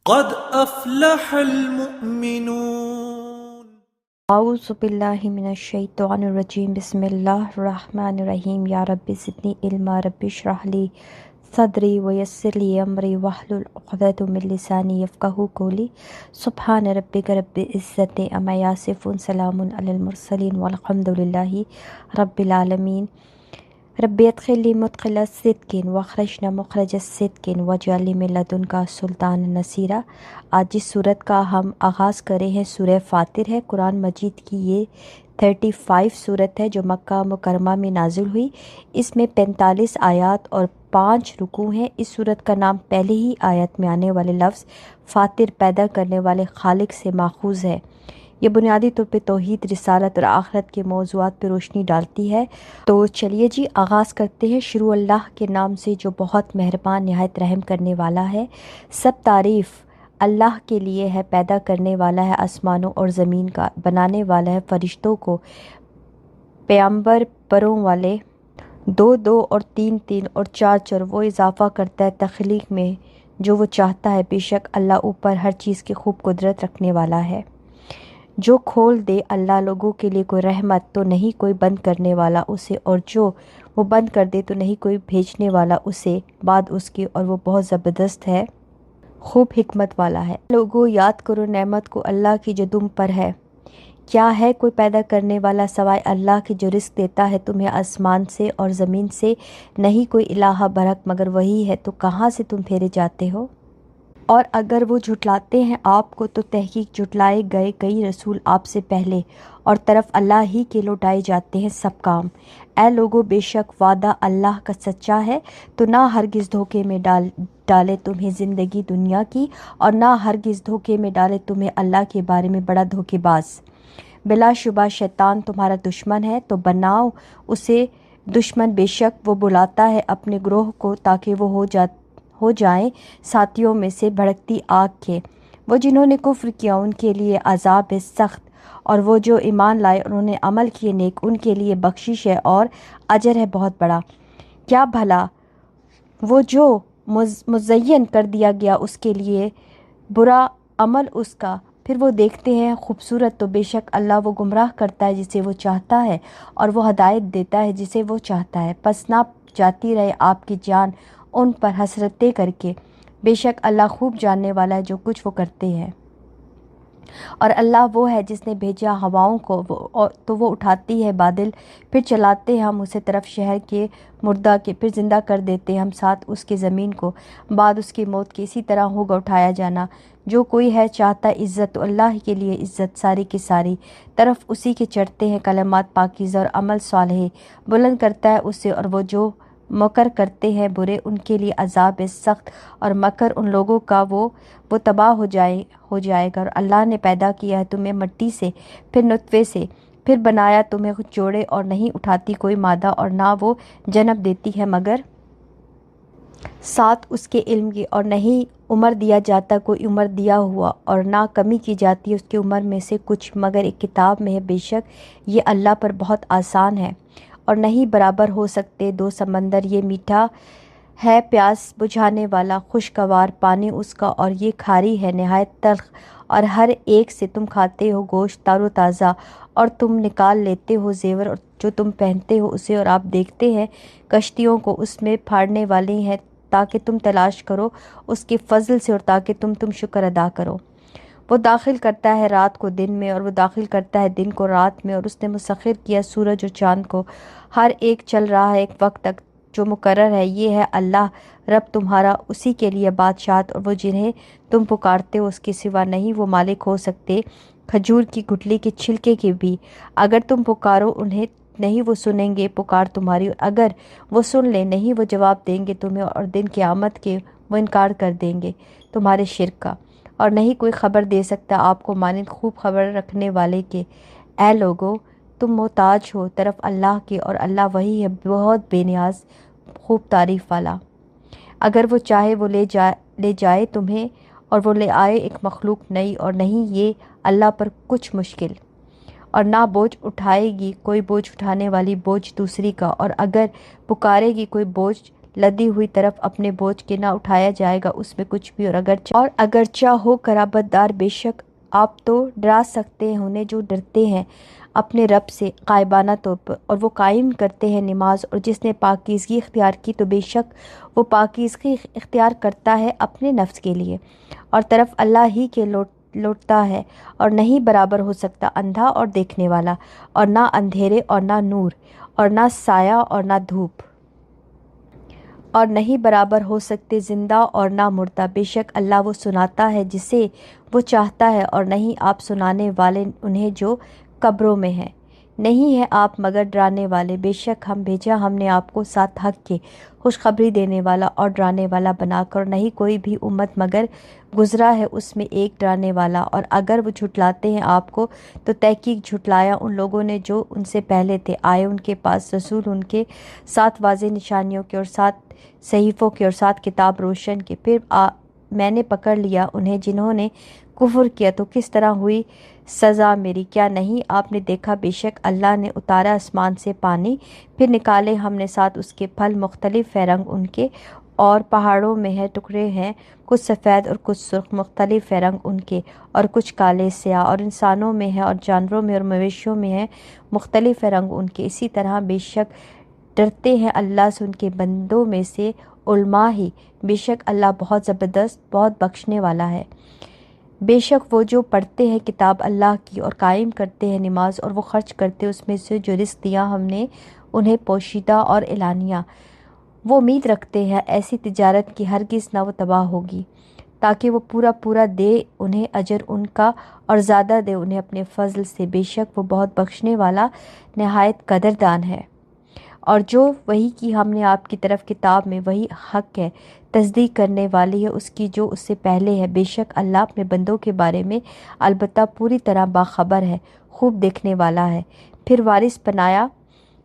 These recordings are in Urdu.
قد افلح المؤمنون. اعوذ باللہ من الشیطان الرجیم بسم اللہ الرحمن الرحیم یا رب زدنی علما رب اشرح لی صدری ویسر لی امری واحلل عقدۃ من لسانی یفقہوا قولی سبحان ربک رب العزۃ عما یصفون سلام علی المرسلین والحمد للہ رب العالمین. رب ادخلنی مدخل صدق واخرجنی مخرج صدق واجعل لی من لدنک سلطانا نصیرا. آج جس صورت کا ہم آغاز کرے ہیں سورہ فاطر ہے. قرآن مجید کی یہ 35 صورت ہے جو مکہ مکرمہ میں نازل ہوئی. اس میں 45 آیات اور 5 رکوع ہیں. اس صورت کا نام پہلے ہی آیت میں آنے والے لفظ فاطر پیدا کرنے والے خالق سے ماخوذ ہے. یہ بنیادی طور پہ توحید، رسالت اور آخرت کے موضوعات پہ روشنی ڈالتی ہے. تو چلیے جی آغاز کرتے ہیں. شروع اللہ کے نام سے جو بہت مہربان نہایت رحم کرنے والا ہے. سب تعریف اللہ کے لیے ہے، پیدا کرنے والا ہے آسمانوں اور زمین کا، بنانے والا ہے فرشتوں کو پیامبر پروں والے، 2 اور 3 اور 4 وہ اضافہ کرتا ہے تخلیق میں جو وہ چاہتا ہے. بے شک اللہ اوپر ہر چیز کی خوب قدرت رکھنے والا ہے. جو کھول دے اللہ لوگوں کے لیے کوئی رحمت تو نہیں کوئی بند کرنے والا اسے، اور جو وہ بند کر دے تو نہیں کوئی بھیجنے والا اسے بعد اس کے، اور وہ بہت زبردست ہے، خوب حکمت والا ہے. لوگوں یاد کرو نعمت کو اللہ کی جو تم پر ہے. کیا ہے کوئی پیدا کرنے والا سوائے اللہ کے جو رزق دیتا ہے تمہیں آسمان سے اور زمین سے؟ نہیں کوئی الہ برحق مگر وہی ہے، تو کہاں سے تم پھیرے جاتے ہو؟ اور اگر وہ جھٹلاتے ہیں آپ کو تو تحقیق جھٹلائے گئے کئی رسول آپ سے پہلے، اور طرف اللہ ہی کے لوٹائے جاتے ہیں سب کام. اے لوگو بے شک وعدہ اللہ کا سچا ہے، تو نہ ہرگز دھوکے میں ڈالے تمہیں زندگی دنیا کی، اور نہ ہرگز دھوکے میں ڈالے تمہیں اللہ کے بارے میں بڑا دھوکے باز. بلا شبہ شیطان تمہارا دشمن ہے، تو بناؤ اسے دشمن. بے شک وہ بلاتا ہے اپنے گروہ کو تاکہ وہ ہو جائیں ساتھیوں میں سے بھڑکتی آگ کے. وہ جنہوں نے کفر کیا ان کے لیے عذاب ہے سخت، اور وہ جو ایمان لائے انہوں نے عمل کیے نیک ان کے لیے بخشش ہے اور اجر ہے بہت بڑا. کیا بھلا وہ جو مزین کر دیا گیا اس کے لیے برا عمل اس کا پھر وہ دیکھتے ہیں خوبصورت، تو بے شک اللہ وہ گمراہ کرتا ہے جسے وہ چاہتا ہے اور وہ ہدایت دیتا ہے جسے وہ چاہتا ہے. پس نہ جاتی رہے آپ کی جان ان پر حسرتیں کر کے، بے شک اللہ خوب جاننے والا ہے جو کچھ وہ کرتے ہیں. اور اللہ وہ ہے جس نے بھیجا ہواؤں کو تو وہ اٹھاتی ہے بادل، پھر چلاتے ہیں ہم اسے طرف شہر کے مردہ کے، پھر زندہ کر دیتے ہم ساتھ اس کے زمین کو بعد اس کی موت کے. اسی طرح ہوگا اٹھایا جانا. جو کوئی ہے چاہتا عزت تو اللہ کے لیے عزت ساری کی ساری طرف اسی کے چڑھتے ہیں. کلمات پاکیزہ اور عمل صالح بلند کرتا ہے اسے، اور وہ جو مکر کرتے ہیں برے ان کے لیے عذاب ہے سخت، اور مکر ان لوگوں کا وہ تباہ ہو جائے گا. اور اللہ نے پیدا کیا ہے تمہیں مٹی سے، پھر نطفے سے، پھر بنایا تمہیں جوڑے، اور نہیں اٹھاتی کوئی مادہ اور نہ وہ جنم دیتی ہے مگر ساتھ اس کے علم کی، اور نہیں عمر دیا جاتا کوئی عمر دیا ہوا، اور نہ کمی کی جاتی ہے اس کی عمر میں سے کچھ مگر ایک کتاب میں ہے. بے شک یہ اللہ پر بہت آسان ہے. اور نہیں برابر ہو سکتے 2 سمندر، یہ میٹھا ہے پیاس بجھانے والا، خوشگوار پانی اس کا، اور یہ کھاری ہے نہایت تلخ. اور ہر ایک سے تم کھاتے ہو گوشت تر و تازہ، اور تم نکال لیتے ہو زیور اور جو تم پہنتے ہو اسے. اور آپ دیکھتے ہیں کشتیوں کو اس میں پھاڑنے والی ہیں تاکہ تم تلاش کرو اس کے فضل سے، اور تاکہ تم شکر ادا کرو. وہ داخل کرتا ہے رات کو دن میں، اور وہ داخل کرتا ہے دن کو رات میں. اور اس نے مسخر کیا سورج اور چاند کو، ہر ایک چل رہا ہے ایک وقت تک جو مقرر ہے. یہ ہے اللہ رب تمہارا، اسی کے لیے بادشاہت. اور وہ جنہیں تم پکارتے ہو اس کے سوا نہیں وہ مالک ہو سکتے کھجور کی گٹلی کے چھلکے کے بھی. اگر تم پکارو انہیں نہیں وہ سنیں گے پکار تمہاری، اور اگر وہ سن لیں نہیں وہ جواب دیں گے تمہیں. اور دن قیامت کے وہ انکار کر دیں گے تمہارے شرک کا، اور نہیں کوئی خبر دے سکتا آپ کو مانند خوب خبر رکھنے والے کے. اے لوگو تم محتاج ہو طرف اللہ کے، اور اللہ وہی ہے بہت بے نیاز خوب تعریف والا. اگر وہ چاہے وہ لے جائے تمہیں، اور وہ لے آئے ایک مخلوق نئی، اور نہیں یہ اللہ پر کچھ مشکل. اور نہ بوجھ اٹھائے گی کوئی بوجھ اٹھانے والی بوجھ دوسری کا، اور اگر پکارے گی کوئی بوجھ لدی ہوئی طرف اپنے بوجھ کے نہ اٹھایا جائے گا اس میں کچھ بھی، اور اگرچہ ہو قرابت دار، بے شک آپ تو ڈرا سکتے ہیں انہیں جو ڈرتے ہیں اپنے رب سے غائبانہ طور پر، اور وہ قائم کرتے ہیں نماز، اور جس نے پاکیزگی اختیار کی تو بے شک وہ پاکیزگی اختیار کرتا ہے اپنے نفس کے لیے، اور طرف اللہ ہی کے لوٹتا ہے، اور نہیں برابر ہو سکتا اندھا اور دیکھنے والا، اور نہ اندھیرے اور نہ نور، اور نہ سایہ اور نہ دھوپ، اور نہیں برابر ہو سکتے زندہ اور نہ مردہ، بے شک اللہ وہ سناتا ہے جسے وہ چاہتا ہے، اور نہیں آپ سنانے والے انہیں جو قبروں میں ہیں، نہیں ہے آپ مگر ڈرانے والے، بے شک ہم بھیجا ہم نے آپ کو ساتھ حق کے خوشخبری دینے والا اور ڈرانے والا بنا کر، نہیں کوئی بھی امت مگر گزرا ہے اس میں ایک ڈرانے والا، اور اگر وہ جھٹلاتے ہیں آپ کو تو تحقیق جھٹلایا ان لوگوں نے جو ان سے پہلے تھے، آئے ان کے پاس رسول ان کے ساتھ واضح نشانیوں کے اور ساتھ صحیفوں کے اور ساتھ کتاب روشن کے، پھر میں نے پکڑ لیا انہیں جنہوں نے کفر کیا، تو کس طرح ہوئی سزا میری، کیا نہیں آپ نے دیکھا، بے شک اللہ نے اتارا آسمان سے پانی، پھر نکالے ہم نے ساتھ اس کے پھل مختلف ہے رنگ ان کے، اور پہاڑوں میں ہے ٹکڑے ہیں کچھ سفید اور کچھ سرخ، مختلف ہے رنگ ان کے، اور کچھ کالے سیاہ، اور انسانوں میں ہے اور جانوروں میں اور مویشیوں میں ہے مختلف ہے رنگ ان کے، اسی طرح بے شک ڈرتے ہیں اللہ سے ان کے بندوں میں سے علماء ہی، بے شک اللہ بہت زبردست بہت بخشنے والا ہے۔ بے شک وہ جو پڑھتے ہیں کتاب اللہ کی اور قائم کرتے ہیں نماز، اور وہ خرچ کرتے اس میں سے جو رزق دیا ہم نے انہیں پوشیدہ اور اعلانیہ، وہ امید رکھتے ہیں ایسی تجارت کی ہرگز نہ وہ تباہ ہوگی، تاکہ وہ پورا دے انہیں اجر ان کا اور زیادہ دے انہیں اپنے فضل سے، بے شک وہ بہت بخشنے والا نہایت قدردان ہے۔ اور جو وحی کی ہم نے آپ کی طرف کتاب میں وہی حق ہے، تصدیق کرنے والی ہے اس کی جو اس سے پہلے ہے، بے شک اللہ اپنے بندوں کے بارے میں البتہ پوری طرح باخبر ہے، خوب دیکھنے والا ہے۔ پھر وارث بنایا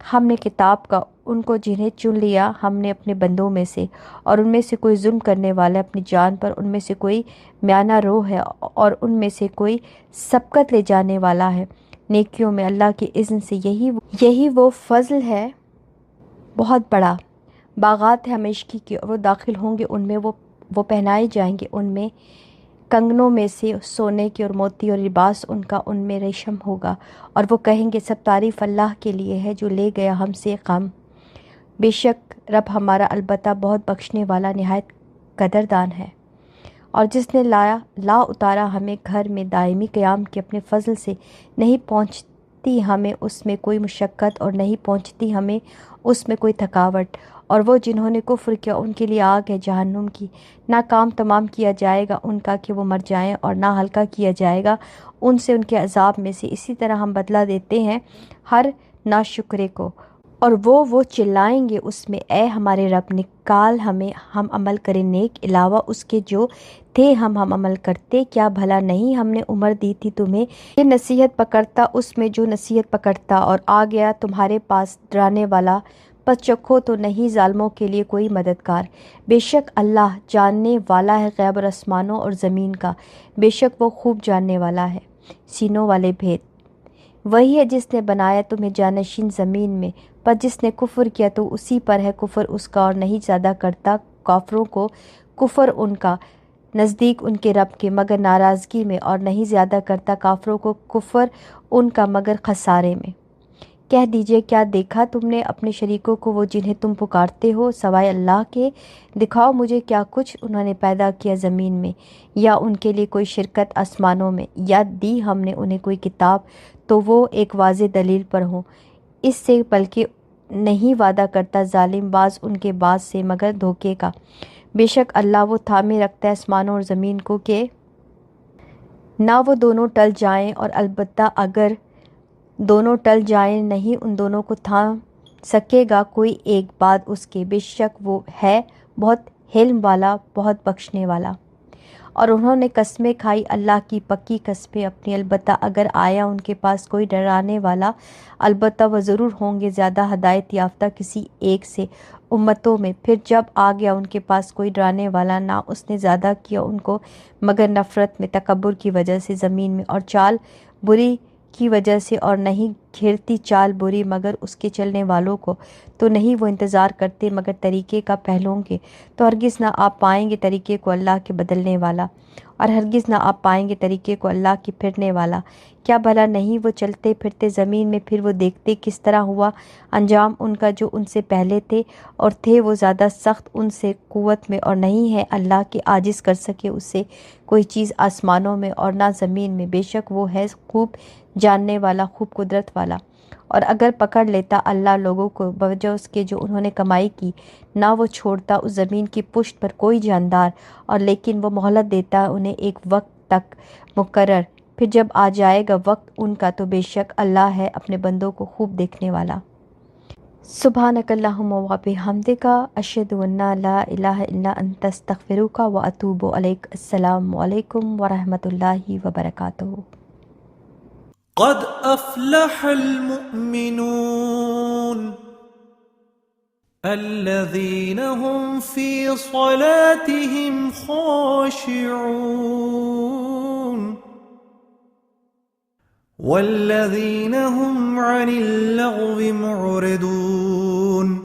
ہم نے کتاب کا ان کو جنہیں چن لیا ہم نے اپنے بندوں میں سے، اور ان میں سے کوئی ظلم کرنے والا اپنی جان پر، ان میں سے کوئی میانہ رو ہے، اور ان میں سے کوئی سبقت لے جانے والا ہے نیکیوں میں اللہ کے اذن سے، یہی وہ فضل ہے بہت بڑا۔ باغات ہے ہمیشگی کی، اور وہ داخل ہوں گے ان میں، وہ پہنائے جائیں گے ان میں کنگنوں میں سے سونے کے اور موتی، اور لباس ان کا ان میں ریشم ہوگا، اور وہ کہیں گے سب تعریف اللہ کے لیے ہے جو لے گیا ہم سے غم، بے شک رب ہمارا البتہ بہت بخشنے والا نہایت قدردان ہے۔ اور جس نے لا اتارا ہمیں گھر میں دائمی قیام کے اپنے فضل سے، نہیں پہنچتی ہمیں اس میں کوئی مشقت اور نہیں پہنچتی ہمیں اس میں کوئی تھکاوٹ، اور وہ جنہوں نے کفر کیا ان کے لیے آگ ہے جہنم کی، نہ کام تمام کیا جائے گا ان کا کہ وہ مر جائیں، اور نہ ہلکا کیا جائے گا ان سے ان کے عذاب میں سے، اسی طرح ہم بدلہ دیتے ہیں ہر ناشکرے کو۔ اور وہ چلائیں گے اس میں، اے ہمارے رب نکال ہمیں، ہم عمل کریں نیک علاوہ اس کے جو تھے ہم عمل کرتے، کیا بھلا نہیں ہم نے عمر دی تھی تمہیں یہ نصیحت پکڑتا اس میں جو نصیحت پکڑتا، اور آ گیا تمہارے پاس ڈرانے والا، پس چکھو تو نہیں ظالموں کے لیے کوئی مددگار، بے شک اللہ جاننے والا ہے غیب اور آسمانوں اور زمین کا، بے شک وہ خوب جاننے والا ہے سینوں والے بھید۔ وہی ہے جس نے بنایا تمہیں جانشین زمین میں، پر جس نے کفر کیا تو اسی پر ہے کفر اس کا، اور نہیں زیادہ کرتا کافروں کو کفر ان کا نزدیک ان کے رب کے مگر ناراضگی میں، اور نہیں زیادہ کرتا کافروں کو کفر ان کا مگر خسارے میں۔ کہہ دیجئے کیا دیکھا تم نے اپنے شریکوں کو وہ جنہیں تم پکارتے ہو سوائے اللہ کے، دکھاؤ مجھے کیا کچھ انہوں نے پیدا کیا زمین میں، یا ان کے لیے کوئی شرکت آسمانوں میں، یا دی ہم نے انہیں کوئی کتاب تو وہ ایک واضح دلیل پر ہوں اس سے، بلکہ نہیں وعدہ کرتا ظالم بعض ان کے بعض سے مگر دھوکے کا، بے شک اللہ وہ تھامے رکھتا ہے آسمانوں اور زمین کو کہ نہ وہ دونوں ٹل جائیں، اور البتہ اگر دونوں ٹل جائیں نہیں ان دونوں کو تھام سکے گا کوئی ایک بعد اس کے، بے شک وہ ہے بہت حلم والا بہت بخشنے والا۔ اور انہوں نے قسمیں کھائی اللہ کی پکی قسمیں اپنی، البتہ اگر آیا ان کے پاس کوئی ڈرانے والا، البتہ وہ ضرور ہوں گے زیادہ ہدایت یافتہ کسی ایک سے امتوں میں، پھر جب آ گیا ان کے پاس کوئی ڈرانے والا نہ اس نے زیادہ کیا ان کو مگر نفرت میں تکبر کی وجہ سے زمین میں، اور چال بری کی وجہ سے اور نہیں گھیرتی چال بری مگر اس کے چلنے والوں کو، تو نہیں وہ انتظار کرتے مگر طریقے کا پہلوؤں کے، تو ہرگز نہ آپ پائیں گے طریقے کو اللہ کے بدلنے والا، اور ہرگز نہ آپ پائیں گے طریقے کو اللہ کے پھرنے والا۔ کیا بھلا نہیں وہ چلتے پھرتے زمین میں، پھر وہ دیکھتے کس طرح ہوا انجام ان کا جو ان سے پہلے تھے، اور تھے وہ زیادہ سخت ان سے قوت میں، اور نہیں ہے اللہ کہ عاجز کر سکے اس سے کوئی چیز آسمانوں میں اور نہ زمین میں، بے شک وہ ہے خوب جاننے والا، خوب قدرت والا۔ اور اگر پکڑ لیتا اللہ لوگوں کو بوجہ اس کے جو انہوں نے کمائی کی، نہ وہ چھوڑتا اس زمین کی پشت پر کوئی جاندار، اور لیکن وہ مہلت دیتا انہیں ایک وقت تک مقرر، پھر جب آ جائے گا وقت ان کا تو بے شک اللہ ہے اپنے بندوں کو خوب دیکھنے والا۔ سبحانک اللہم و بحمدک، اشہد ان لا الہ الا انت، استغفرک و اتوب الیک۔ السلام علیکم ورحمۃ اللہ وبرکاتہ۔ قد افلح المؤمنون الذين هم في صلاتهم خاشعون والذين هم عن اللغو معرضون